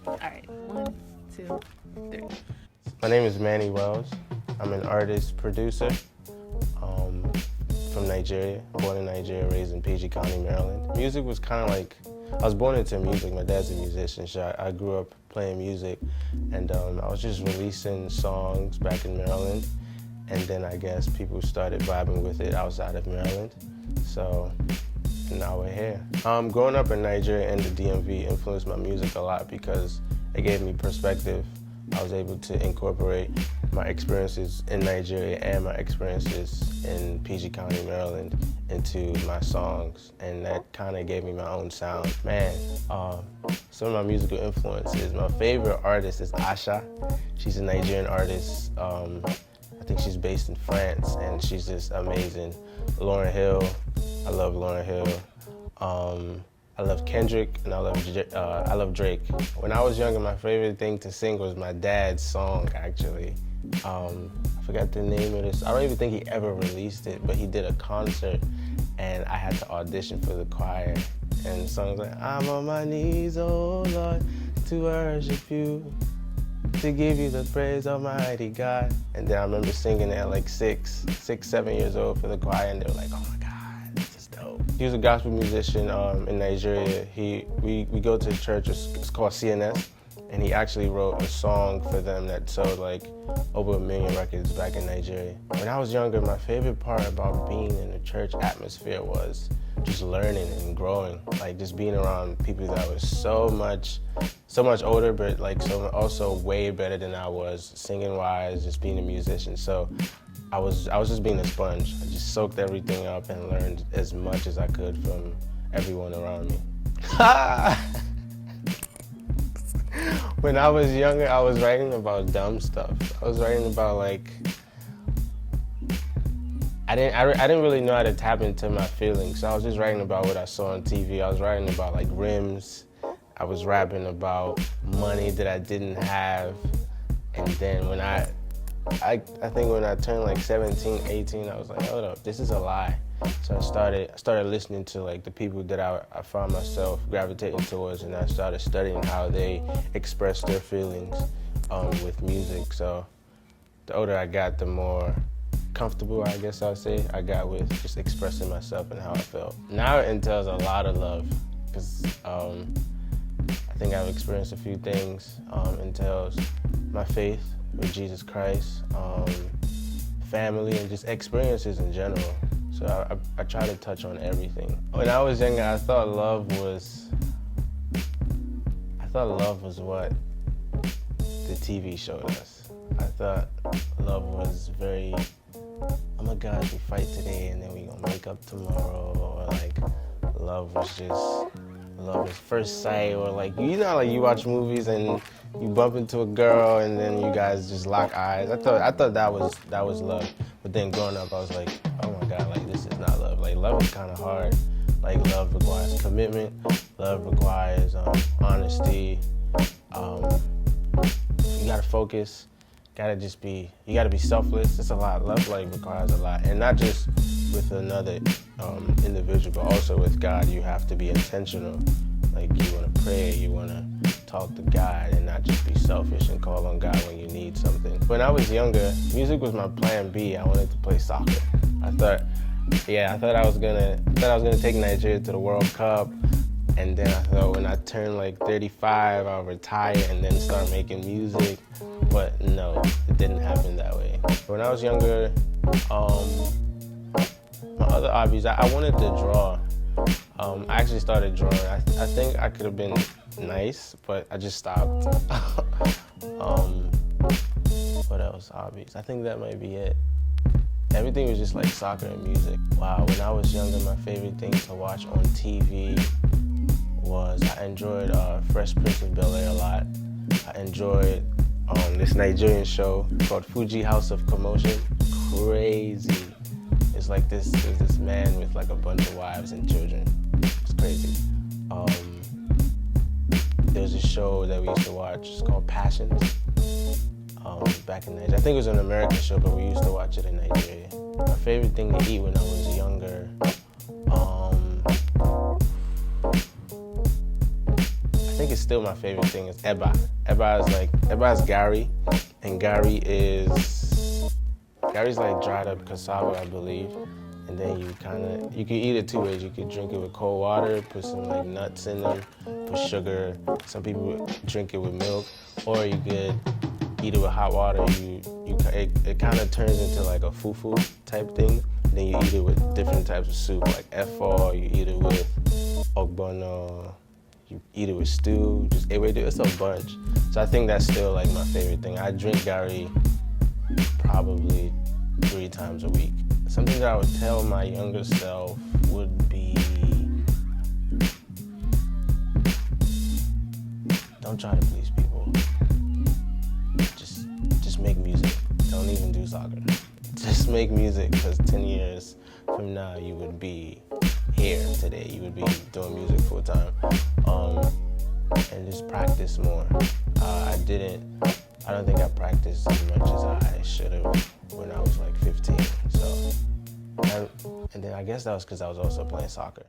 All right, 1, 2, 3. My name is Mannywellz. I'm an artist, producer from Nigeria. Born in Nigeria, raised in PG County, Maryland. Music was kind of like, I was born into music. My dad's a musician, so I grew up playing music, and I was just releasing songs back in Maryland, and then I guess people started vibing with it outside of Maryland, so now we're here. Growing up in Nigeria and the DMV influenced my music a lot because it gave me perspective. I was able to incorporate my experiences in Nigeria and my experiences in PG County, Maryland into my songs, and that kind of gave me my own sound. Man, some of my musical influences, my favorite artist is Asha. She's a Nigerian artist. I think she's based in France, and she's just amazing. Lauryn Hill, I love Lauryn Hill. I love Kendrick, and I love Drake. When I was younger, my favorite thing to sing was my dad's song, actually. I forgot the name of this. I don't even think he ever released it, but he did a concert, and I had to audition for the choir. And the song's like, I'm on my knees, oh Lord, to worship you, to give you the praise, Almighty God. And then I remember singing at like 6, 7 years old for the choir, and they were like, oh my God, this is dope. He was a gospel musician in Nigeria. We go to a church, it's called CNS, and he actually wrote a song for them that sold like over 1 million records back in Nigeria. When I was younger, my favorite part about being in a church atmosphere was just learning and growing, like just being around people that were so much older, but like also way better than I was, singing wise, just being a musician. So I was just being a sponge. I just soaked everything up and learned as much as I could from everyone around me. When I was younger, I was writing about dumb stuff. I was writing about like, I didn't really know how to tap into my feelings, so I was just writing about what I saw on TV. I was writing about like rims. I was rapping about money that I didn't have. And then when I think when I turned like 17, 18, I was like, hold up, this is a lie. So I started listening to like the people that I found myself gravitating towards, and I started studying how they express their feelings with music. So the older I got, the more comfortable, I guess I'll say, I got with just expressing myself and how I felt. Now it entails a lot of love, because I think I've experienced a few things. Entails my faith with Jesus Christ, family, and just experiences in general. So I try to touch on everything. When I was younger, I thought love was what the TV showed us. I thought love was very, oh my God, we fight today and then we gonna make up tomorrow, or like love was first sight, or like, you know, like you watch movies and you bump into a girl and then you guys just lock eyes. I thought that was love. But then growing up, I was like, oh my God, like this is not love. Like love is kind of hard. Like love requires commitment. Love requires honesty. You gotta focus. You gotta be selfless. It's a lot. Love like requires a lot, and not just with another individual, but also with God. You have to be intentional. Like you wanna pray, you wanna talk to God, and not just be selfish and call on God when you need something. When I was younger, music was my plan B. I wanted to play soccer. I thought I was gonna take Nigeria to the World Cup. And then I thought when I turned like 35, I'll retire and then start making music. But no, it didn't happen that way. When I was younger, my other hobbies, I wanted to draw. I actually started drawing. I think I could have been nice, but I just stopped. What else? Hobbies? I think that might be it. Everything was just like soccer and music. Wow, when I was younger, my favorite thing to watch on TV was I enjoyed Fresh Prince of Bel-Air a lot. I enjoyed this Nigerian show called Fuji House of Commotion. Crazy. It's like there's this man with like a bunch of wives and children. It's crazy. There was a show that we used to watch. It's called Passions. Back in Nigeria. I think it was an American show, but we used to watch it in Nigeria. My favorite thing to eat when I was younger, I think it's still my favorite thing is eba. Eba is Gary, and Gary's like dried up cassava, I believe. And then you can eat it two ways. You could drink it with cold water, put some like nuts in them, put sugar. Some people drink it with milk, or you could eat it with hot water. It kind of turns into like a fufu type thing. Then you eat it with different types of soup, like efo. You eat it with ogbono. You eat it with stew. Just it's a bunch. So I think that's still like my favorite thing. I drink Gary probably 3 times a week. Something that I would tell my younger self would be, don't try to please people. Just make music. Don't even do soccer. Just make music, because 10 years from now you would be here today. You would be doing music full time. And just practice more. I don't think I practiced as much as I should have when I was like 15. So, and then I guess that was because I was also playing soccer.